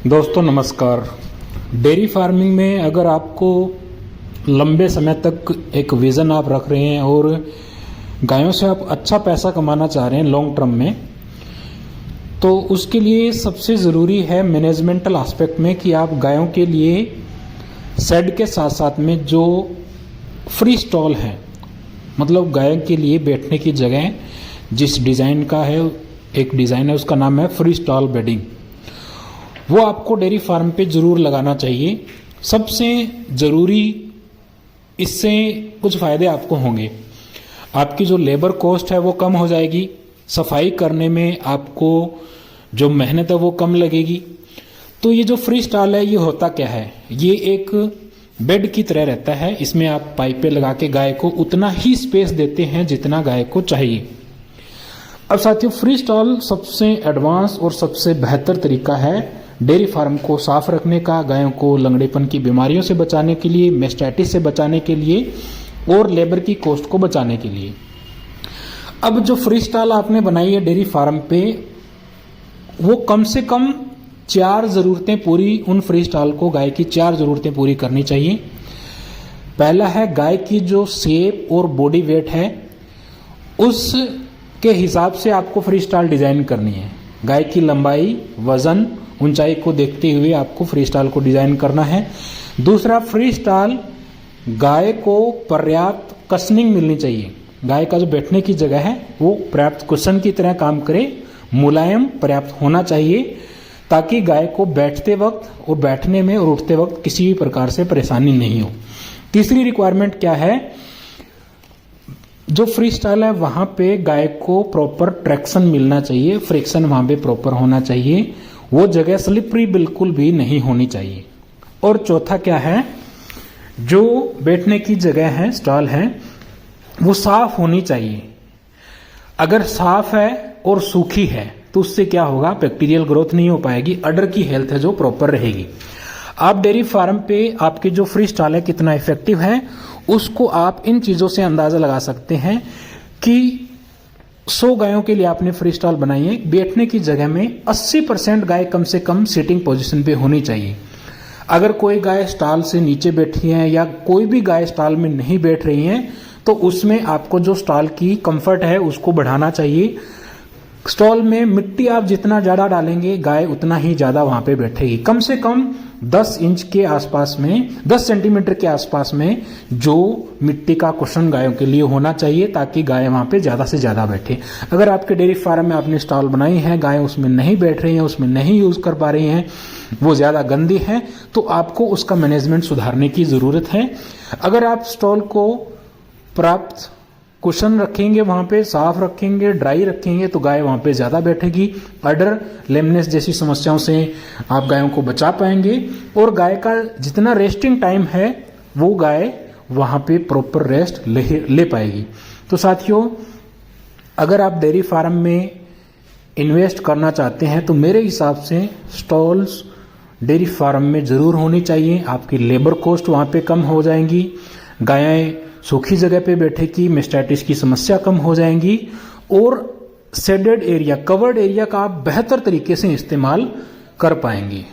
दोस्तों नमस्कार। Dairy farming में अगर आपको लंबे समय तक एक विज़न आप रख रहे हैं और गायों से आप अच्छा पैसा कमाना चाह रहे हैं लॉन्ग टर्म में, तो उसके लिए सबसे ज़रूरी है मैनेजमेंटल एस्पेक्ट में कि आप गायों के लिए शेड के साथ साथ में जो फ्री स्टॉल है, मतलब गायों के लिए बैठने की जगह जिस डिज़ाइन का है, एक डिज़ाइन है उसका नाम है फ्री स्टॉल बेडिंग, वो आपको डेयरी फार्म पे ज़रूर लगाना चाहिए। सबसे ज़रूरी इससे कुछ फ़ायदे आपको होंगे। आपकी जो लेबर कॉस्ट है वो कम हो जाएगी, सफाई करने में आपको जो मेहनत है वो कम लगेगी। तो ये जो फ्री स्टॉल है ये होता क्या है, ये एक बेड की तरह रहता है। इसमें आप पाइपें लगा के गाय को उतना ही स्पेस देते हैं जितना गाय को चाहिए। अब साथियों, फ्री स्टॉल सबसे एडवांस और सबसे बेहतर तरीका है डेयरी फार्म को साफ रखने का, गायों को लंगड़ेपन की बीमारियों से बचाने के लिए, मेस्टाइटिस से बचाने के लिए और लेबर की कॉस्ट को बचाने के लिए। अब जो फ्री स्टॉल आपने बनाई है डेयरी फार्म पे, वो कम से कम 4 ज़रूरतें पूरी, उन फ्री स्टॉल को गाय की 4 ज़रूरतें पूरी करनी चाहिए। पहला है गाय की जो शेप और बॉडी वेट है उसके हिसाब से आपको फ्री स्टॉल डिज़ाइन करनी है। गाय की लंबाई, वजन, ऊंचाई को देखते हुए आपको फ्री स्टॉल को डिजाइन करना है। दूसरा, फ्री स्टॉल गाय को पर्याप्त कशनिंग मिलनी चाहिए। गाय का जो बैठने की जगह है वो पर्याप्त कुशन की तरह काम करे, मुलायम पर्याप्त होना चाहिए, ताकि गाय को बैठते वक्त और बैठने में और उठते वक्त किसी भी प्रकार से परेशानी नहीं हो। तीसरी रिक्वायरमेंट क्या है, जो फ्री स्टाइल है वहां पे गाय को प्रॉपर ट्रैक्शन मिलना चाहिए, फ्रिक्शन वहां पे प्रॉपर होना चाहिए, वो जगह स्लिपरी बिल्कुल भी नहीं होनी चाहिए। और चौथा क्या है, जो बैठने की जगह है, स्टॉल है, वो साफ होनी चाहिए। अगर साफ है और सूखी है तो उससे क्या होगा, बैक्टीरियल ग्रोथ नहीं हो पाएगी, अडर की हेल्थ है जो प्रॉपर रहेगी। आप डेयरी फार्म पे आपके जो फ्री स्टॉल है कितना इफेक्टिव है, उसको आप इन चीजों से अंदाजा लगा सकते हैं कि 100 गायों के लिए आपने फ्री स्टॉल बनाई है, बैठने की जगह में 80% गाय कम से कम सिटिंग पोजीशन पे होनी चाहिए। अगर कोई गाय स्टॉल से नीचे बैठी है या कोई भी गाय स्टॉल में नहीं बैठ रही है, तो उसमें आपको जो स्टॉल की कंफर्ट है उसको बढ़ाना चाहिए। स्टॉल में मिट्टी आप जितना ज्यादा डालेंगे गाय उतना ही ज्यादा वहां पे बैठेगी। कम से कम 10 इंच के आसपास में, 10 सेंटीमीटर के आसपास में जो मिट्टी का कुशन गायों के लिए होना चाहिए, ताकि गाय वहां पे ज्यादा से ज्यादा बैठे। अगर आपके डेयरी फार्म में आपने स्टॉल बनाई है, गाय उसमें नहीं बैठ रही है, उसमें नहीं यूज कर पा रही हैं, वो ज्यादा गंदी है, तो आपको उसका मैनेजमेंट सुधारने की जरूरत है। अगर आप स्टॉल को प्राप्त कुशन रखेंगे, वहां पे साफ रखेंगे, ड्राई रखेंगे, तो गाय वहां पे ज्यादा बैठेगी। अडर, लेमनेस जैसी समस्याओं से आप गायों को बचा पाएंगे और गाय का जितना रेस्टिंग टाइम है वो गाय वहां पे प्रॉपर रेस्ट ले पाएगी। तो साथियों, अगर आप डेयरी फार्म में इन्वेस्ट करना चाहते हैं तो मेरे हिसाब से स्टॉल्स डेयरी फार्म में जरूर होनी चाहिए। आपकी लेबर कॉस्ट वहां पे कम हो जाएंगी, गायें सूखी जगह पे बैठेगी, मेस्टाइटिस की समस्या कम हो जाएंगी और शेडेड एरिया, कवर्ड एरिया का आप बेहतर तरीके से इस्तेमाल कर पाएंगे।